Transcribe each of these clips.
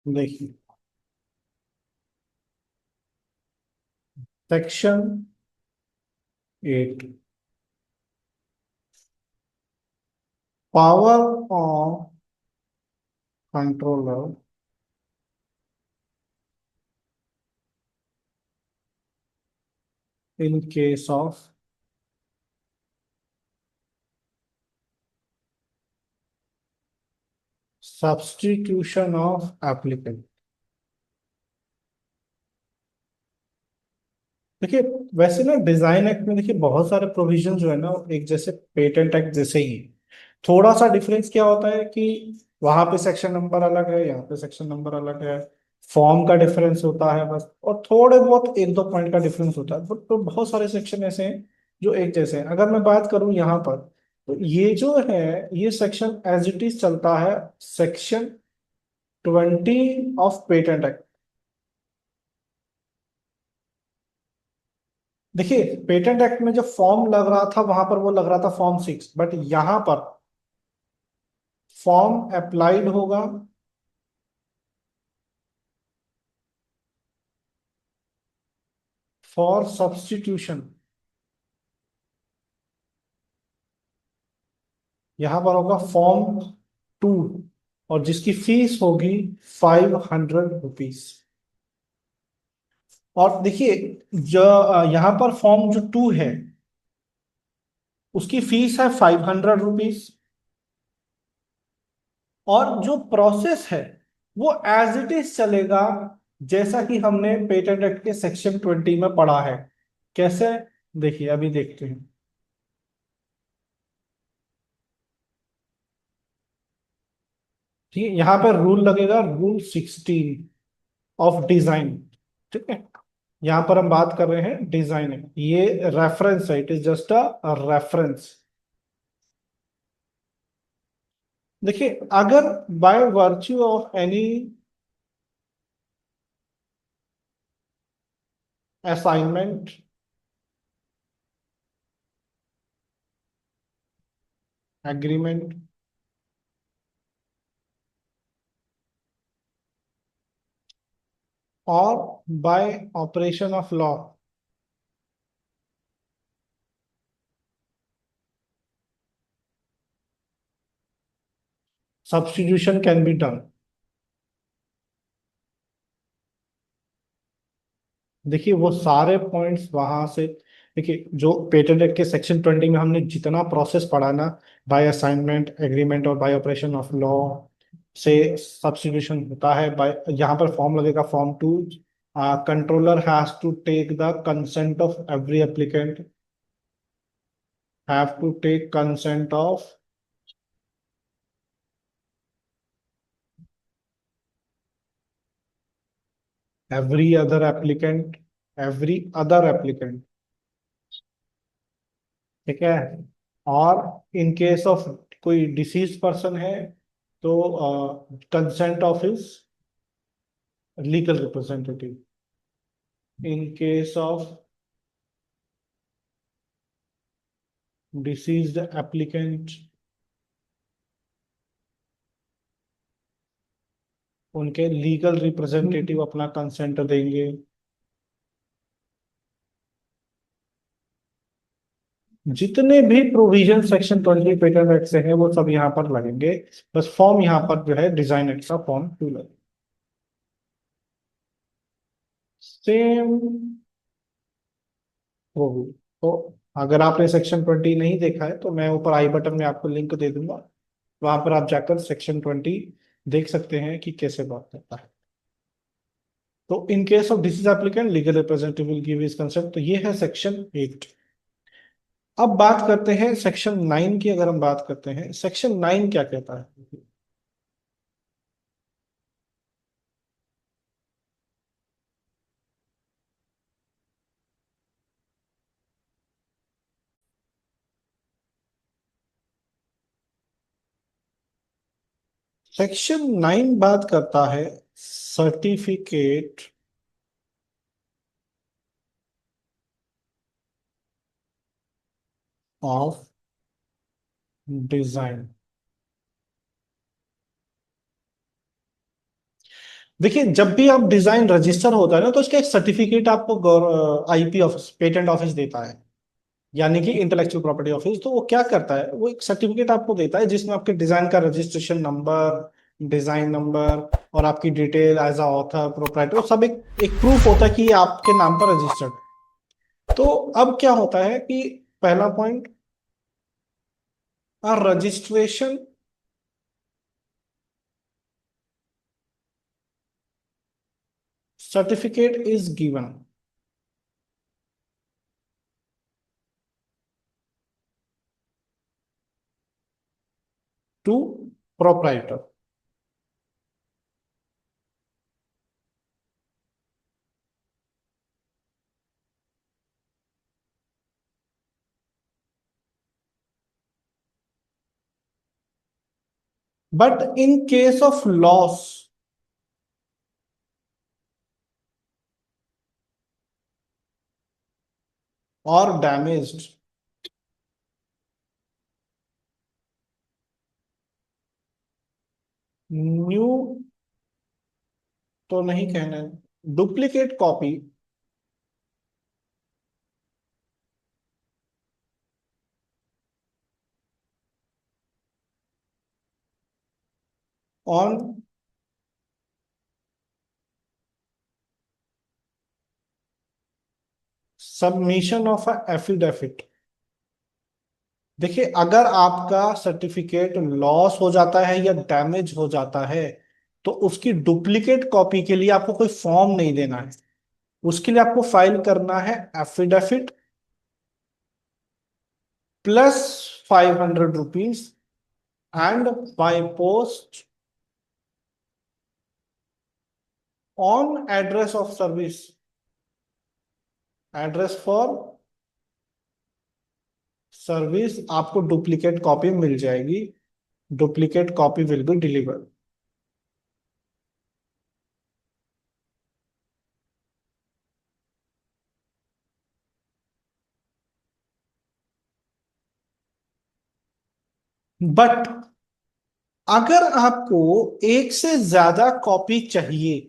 देखिए, section 8, power of controller in case of substitution of applicant. देखिए, वैसे ना डिजाइन एक्ट में देखिए बहुत सारे प्रोविजन जो है ना एक जैसे पेटेंट एक्ट जैसे ही है। थोड़ा सा डिफरेंस क्या होता है कि वहां पे सेक्शन नंबर अलग है, यहाँ पे सेक्शन नंबर अलग है। फॉर्म का डिफरेंस होता है बस, और थोड़े बहुत एक दो पॉइंट का डिफरेंस होता है, बट तो बहुत सारे सेक्शन ऐसे हैं जो एक जैसे हैं। अगर मैं बात करूं यहाँ पर, तो ये जो है, ये सेक्शन एज इट इज चलता है, सेक्शन 20 ऑफ पेटेंट एक्ट। देखिए, पेटेंट एक्ट में जो फॉर्म लग रहा था वहां पर वो लग रहा था फॉर्म 6, बट यहां पर फॉर्म अप्लाइड होगा फॉर सब्स्टिट्यूशन। यहां पर होगा फॉर्म 2, और जिसकी फीस होगी 500 रुपीज। और देखिए, जो यहाँ पर फॉर्म जो 2 है उसकी फीस है 500 रुपीज। और जो प्रोसेस है वो एज इट इज चलेगा, जैसा कि हमने पेटेंट एक्ट के सेक्शन 20 में पढ़ा है। कैसे? देखिए, अभी देखते हैं। ठीक है, यहाँ पर रूल लगेगा, रूल 16 ऑफ डिजाइन। ठीक है, यहाँ पर हम बात कर रहे हैं डिजाइन। ये रेफरेंस है, it is just a reference. देखिए, अगर by virtue of any assignment, agreement, और by operation of law, substitution can be done. देखिए, वो सारे पॉइंट्स वहां से, देखिए जो पेटेंट एक्ट के सेक्शन 20 में हमने जितना प्रोसेस पढ़ा ना, बाय असाइनमेंट, एग्रीमेंट और बाय ऑपरेशन ऑफ लॉ से सब्स्टिट्यूशन होता है। बाय, यहाँ पर फॉर्म लगेगा form 2। Controller has to take the consent of every applicant, have to take consent of every other applicant, every other applicant. ठीक है, और इन केस ऑफ कोई डिसीज पर्सन है तो consent of his legal representative. In case of deceased applicant, उनके legal representative अपना consent देंगे। जितने भी प्रोविजन सेक्शन 20 पेटेंट एक्ट से हैं वो सब यहाँ पर लगेंगे। बस फॉर्म यहाँ पर जो है डिजाइन एक्ट का फॉर्म 2 लगे, सेम होगी। तो अगर आपने सेक्शन 20 नहीं देखा है तो मैं ऊपर आई बटन में आपको लिंक दे दूंगा, वहां पर आप जाकर सेक्शन 20 देख सकते हैं कि कैसे बात करता है। तो इन case of disease applicant legal representative will give his consent, तो ये है सेक्शन 8। अब बात करते हैं सेक्शन 9 की। अगर हम बात करते हैं सेक्शन 9 क्या कहता है। सेक्शन 9 बात करता है सर्टिफिकेट ऑफ डिजाइन। देखिए, जब भी आप डिजाइन रजिस्टर होता है ना, तो इसका एक सर्टिफिकेट आपको आईपी ऑफिस, पेटेंट ऑफिस देता है, यानी कि इंटेलेक्चुअल प्रॉपर्टी ऑफिस। तो वो क्या करता है, वो एक सर्टिफिकेट आपको देता है जिसमें आपके डिजाइन का रजिस्ट्रेशन नंबर, डिजाइन नंबर, और आपकी detail as a author, proprietor, सब एक प्रूफ होता है कि ये आपके नाम पर रजिस्टर्ड। तो अब क्या होता है कि पहला point, registration certificate is given to proprietor, but in case of loss और डैमेज्ड, न्यू तो नहीं कहना है, duplicate copy on submission of a affidavit. देखिए, अगर आपका सर्टिफिकेट लॉस हो जाता है या डैमेज हो जाता है, तो उसकी डुप्लीकेट कॉपी के लिए आपको कोई फॉर्म नहीं देना है। उसके लिए आपको फाइल करना है affidavit plus 500 rupees, and by post on address of service, address for service, आपको डुप्लीकेट कॉपी मिल जाएगी। Duplicate copy will be delivered. But अगर आपको एक से ज्यादा कॉपी चाहिए,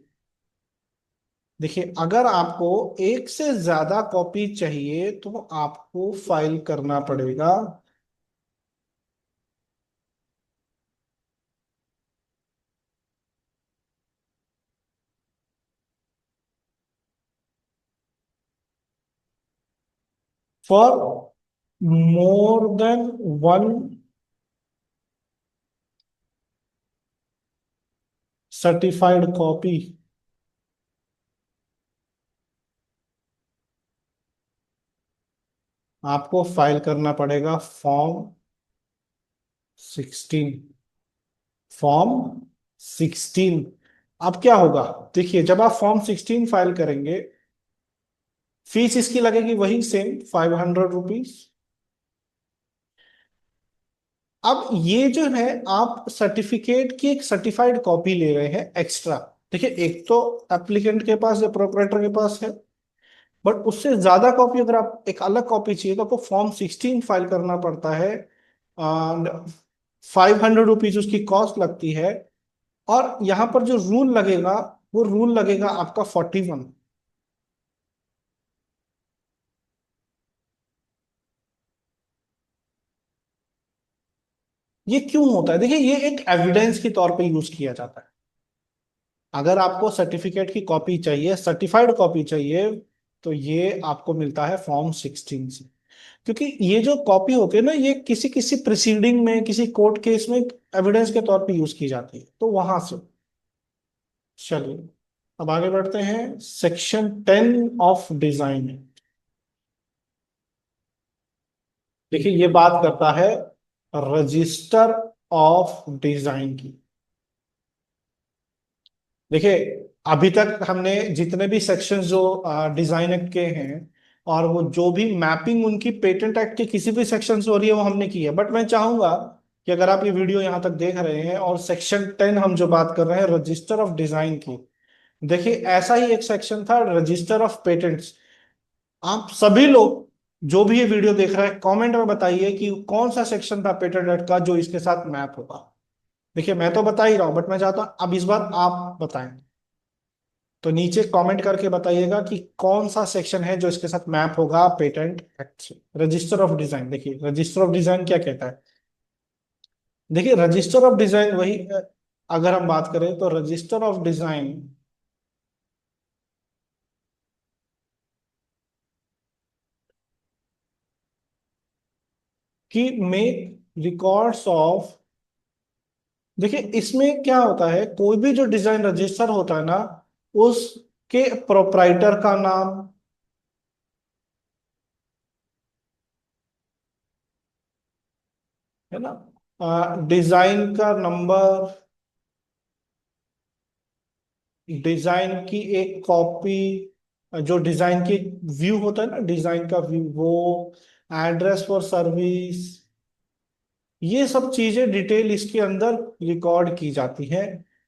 देखिए, अगर आपको एक से ज्यादा कॉपी चाहिए तो आपको फाइल करना पड़ेगा for more than one certified copy. आपको फाइल करना पड़ेगा फॉर्म 16। फॉर्म 16। अब क्या होगा, देखिए, जब आप फॉर्म 16 फाइल करेंगे, फीस इसकी लगेगी वही सेम 500 रुपीज। अब ये जो है, आप सर्टिफिकेट की एक सर्टिफाइड कॉपी ले रहे हैं एक्स्ट्रा। देखिए, एक तो एप्लीकेंट के पास या प्रोपराइटर के पास है, बट उससे ज्यादा कॉपी अगर आप एक अलग कॉपी चाहिए तो आपको फॉर्म 16 फाइल करना पड़ता है। 500 रुपीज उसकी कॉस्ट लगती है। और यहाँ पर जो रूल लगेगा, वो रूल लगेगा आपका 41। ये क्यों होता है, देखिए, ये एक एविडेंस के तौर पे यूज किया जाता है। अगर आपको सर्टिफिकेट की कॉपी चाहिए, सर्टिफाइड कॉपी चाहिए, तो ये आपको मिलता है फॉर्म 16 से। क्योंकि ये जो कॉपी होती है ना, ये किसी किसी प्रिसीडिंग में, किसी कोर्ट केस में एविडेंस के तौर पे यूज की जाती है, तो वहां से। चलिए, अब आगे बढ़ते हैं, सेक्शन 10 ऑफ डिजाइन। देखिए, ये बात करता है रजिस्टर ऑफ डिजाइन की। देखिए, अभी तक हमने जितने भी सेक्शंस जो डिजाइन एक्ट के हैं, और वो जो भी मैपिंग उनकी पेटेंट एक्ट के किसी भी सेक्शन से हो रही है, वो हमने की है। बट मैं चाहूंगा कि अगर आप ये वीडियो यहाँ तक देख रहे हैं और सेक्शन 10 हम जो बात कर रहे हैं रजिस्टर ऑफ डिजाइन की, देखिए, ऐसा ही एक सेक्शन था रजिस्टर ऑफ पेटेंट्स। आप सभी लोग जो भी ये वीडियो देख रहे हैं, कमेंट में बताइए कि कौन सा सेक्शन था पेटेंट एक्ट का जो इसके साथ मैप होगा। देखिए, मैं तो बता ही रहा हूं, बट मैं चाहता हूं अब इस बार आप बताएं। तो नीचे कमेंट करके बताइएगा कि कौन सा सेक्शन है जो इसके साथ मैप होगा पेटेंट एक्ट से। रजिस्टर ऑफ डिजाइन, देखिए रजिस्टर ऑफ डिजाइन क्या कहता है। देखिए रजिस्टर ऑफ डिजाइन वही, अगर हम बात करें तो रजिस्टर ऑफ डिजाइन की मेक रिकॉर्ड्स ऑफ, देखिए इसमें क्या होता है, कोई भी जो डिजाइन रजिस्टर होता है ना, उसके प्रोप्राइटर का नाम, है ना, डिजाइन का नंबर, डिजाइन की एक कॉपी, जो डिजाइन की व्यू होता है ना, डिजाइन का व्यू वो, एड्रेस फॉर सर्विस, ये सब चीजें डिटेल इसके अंदर रिकॉर्ड की जाती है।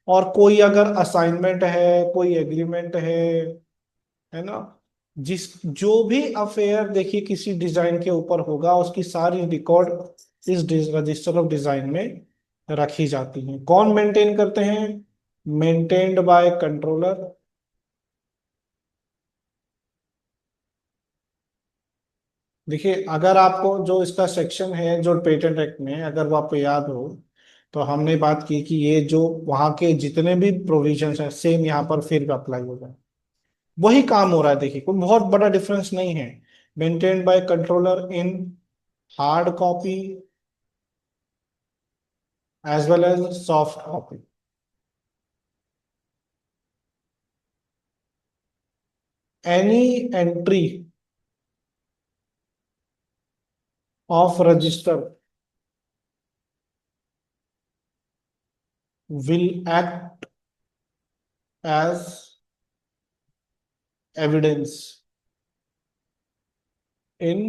और कोई अगर असाइनमेंट है, कोई एग्रीमेंट है ना, जिस जो भी अफेयर देखिए किसी डिजाइन के ऊपर होगा, उसकी सारी रिकॉर्ड इस रजिस्टर ऑफ डिजाइन में रखी जाती हैं। कौन मेंटेन करते हैं? Maintained by controller. देखिए अगर आपको जो इसका सेक्शन है जो पेटेंट एक्ट में, अगर वो आपको याद हो, तो हमने बात की कि ये जो वहाँ के जितने भी प्रोविजंस हैं सेम यहाँ पर फिर अप्लाई हो जाए, वही काम हो रहा है। देखिए कोई बहुत बड़ा डिफरेंस नहीं है। Maintained by controller in hard copy as well as soft copy. Any entry of register will act as evidence in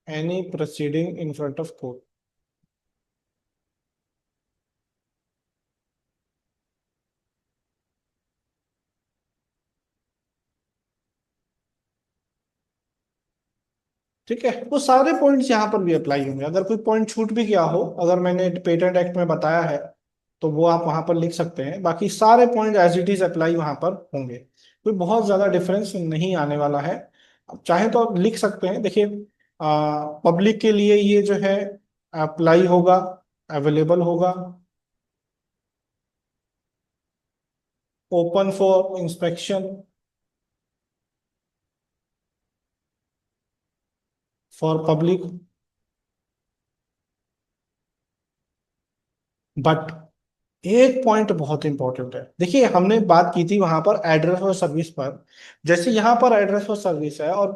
any proceeding in front of court. ठीक है, वो सारे पॉइंट्स यहाँ पर भी अप्लाई होंगे। अगर कोई पॉइंट छूट भी गया हो, अगर मैंने पेटेंट एक्ट में बताया है, तो वो आप वहां पर लिख सकते हैं। बाकी सारे point as it is apply वहां पर होंगे, कोई बहुत ज्यादा डिफरेंस नहीं आने वाला है। आप चाहे तो आप लिख सकते हैं। देखिए पब्लिक के लिए ये जो है अप्लाई होगा, अवेलेबल होगा, open for inspection for public. But एक पॉइंट बहुत इंपॉर्टेंट है। देखिए हमने बात की थी वहां पर एड्रेस और सर्विस पर, जैसे यहाँ पर एड्रेस और सर्विस है, और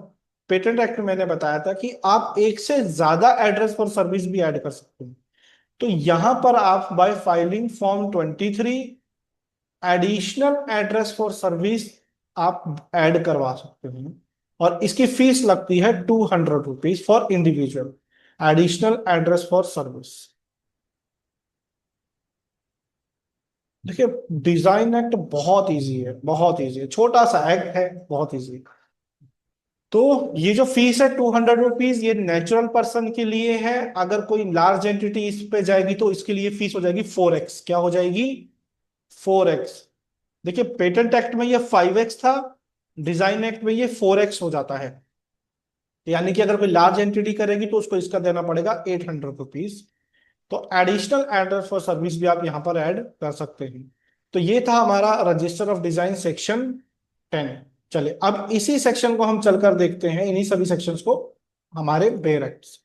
पेटेंट एक्ट में मैंने बताया था कि आप एक से ज्यादा एड्रेस और सर्विस भी ऐड कर सकते हैं। तो यहां पर आप bye filing form 23 additional address for service आप ऐड करवा सकते हैं, और इसकी फीस लगती है 200 rupees for individual additional address for service. देखिए डिजाइन एक्ट बहुत इजी है, बहुत इजी है, छोटा सा एक्ट है, बहुत इजी। तो ये जो फीस है 200 रुपीज, ये नेचुरल पर्सन के लिए है। अगर कोई लार्ज एंटिटी इस पे जाएगी तो इसके लिए फीस हो जाएगी 4x। क्या हो जाएगी? 4x। देखिए पेटेंट एक्ट में ये 5x था, डिजाइन एक्ट में ये 4x हो जाता है। यानी कि अगर कोई लार्ज एंटिटी करेगी तो उसको इसका देना पड़ेगा 800 रुपीज। तो एडिशनल एड्रेस फॉर सर्विस भी आप यहां पर ऐड कर सकते हैं। तो ये था हमारा रजिस्टर ऑफ डिजाइन सेक्शन 10। चलिए अब इसी सेक्शन को हम चलकर देखते हैं, इन्हीं सभी सेक्शंस को, हमारे bare acts.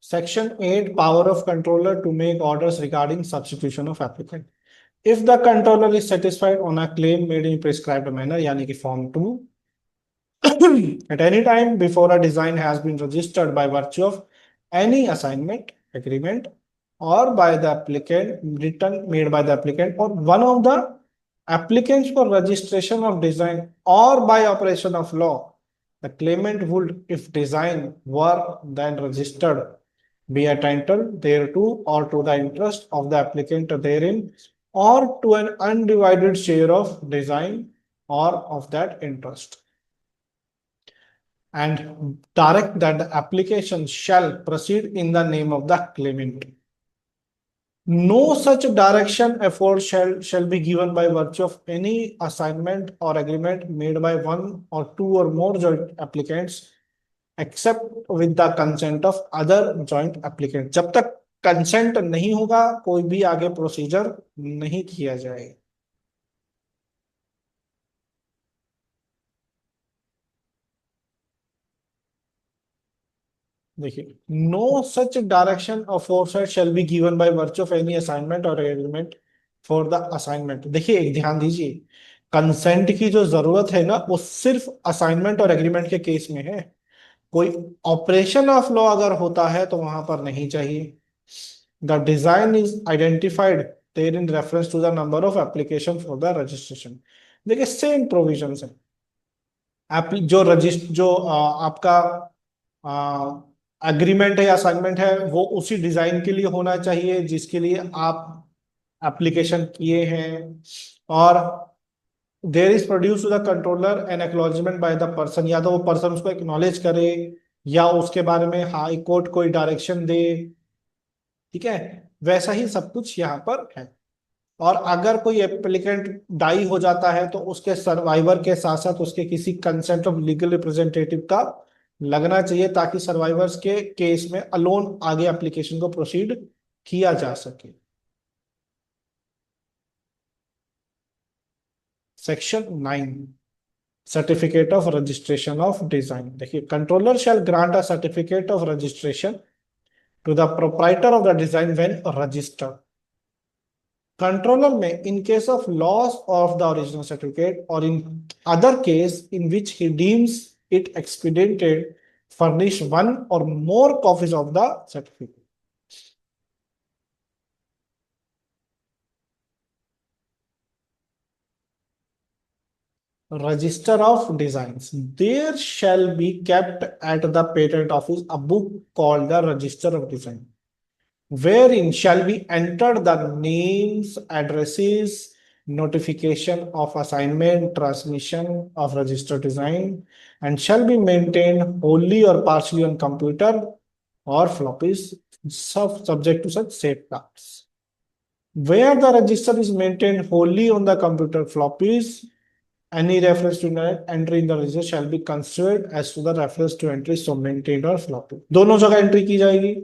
Section 8, power of controller to make orders regarding substitution of applicant. If the controller is satisfied on a claim made in prescribed manner, यानी कि form 2, at any time before a design has been registered by virtue of any assignment, agreement, or by the applicant, written made by the applicant or one of the applicants for registration of design, or by operation of law, the claimant would, if design were then registered, be entitled thereto or to the interest of the applicant therein or to an undivided share of design or of that interest, and direct that the application shall proceed in the name of the claimant. No such direction effort shall be given by virtue of any assignment or agreement made by one or two or more joint applicants except with the consent of other joint applicants. जब तक consent नहीं होगा कोई भी आगे procedure नहीं किया जाएगा. देखिए, no such direction of foresight shall be given by virtue of any assignment और एग्रीमेंट फॉर द असाइनमेंट. देखिए, एक ध्यान दीजिए, कंसेंट की जो जरूरत है ना वो सिर्फ असाइनमेंट और एग्रीमेंट के केस में है. कोई ऑपरेशन ऑफ लॉ अगर होता है तो वहां पर नहीं चाहिए. The design is identified there in reference to the number of application for the registration. देखिए, सेम प्रोविजन है. जो रजिस्ट जो आपका एग्रीमेंट है या असाइनमेंट है वो उसी डिजाइन के लिए होना चाहिए जिसके लिए आप एप्लीकेशन किए हैं. और there is produce to the controller an acknowledgement by the person, या तो वो पर्सन उसको एक्नॉलेज करे या उसके बारे में हाई कोर्ट कोई डायरेक्शन दे. ठीक है, वैसा ही सब कुछ यहाँ पर है. और अगर कोई एप्लीकेंट डाई हो जाता है तो उसके सर्वाइवर के साथ साथ उसके किसी कंसेंट ऑफ लीगल रिप्रेजेंटेटिव का लगना चाहिए ताकि सर्वाइवर्स के केस में अलोन आगे एप्लीकेशन को प्रोसीड किया जा सके. Section 9, certificate of registration of design. देखिए, controller shall grant a certificate of registration to the proprietor of the design when registered. Controller may, in case of loss of the original certificate or in other case in which he deems it expedited, furnish one or more copies of the certificate. Register of Designs. There shall be kept at the patent office a book called the Register of Design, wherein shall be entered the names, addresses, notification of assignment, transmission of registered design, and shall be maintained wholly or partially on computer or floppies, subject to such safeguards. Where the register is maintained wholly on the computer floppies, any reference to entry in the register shall be considered as to the reference to entry so maintained or floppy. दोनों जगह entry की जाएगी.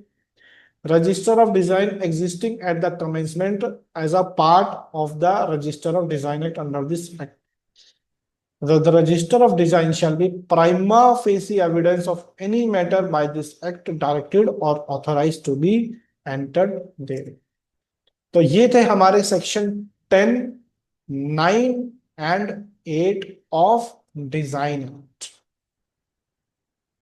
Register of Design existing at the commencement as a part of the Register of Design Act under this Act. The Register of Design shall be prima facie evidence of any matter by this Act directed or authorized to be entered there. तो ये थे हमारे section 10, 9 and 8 of design act.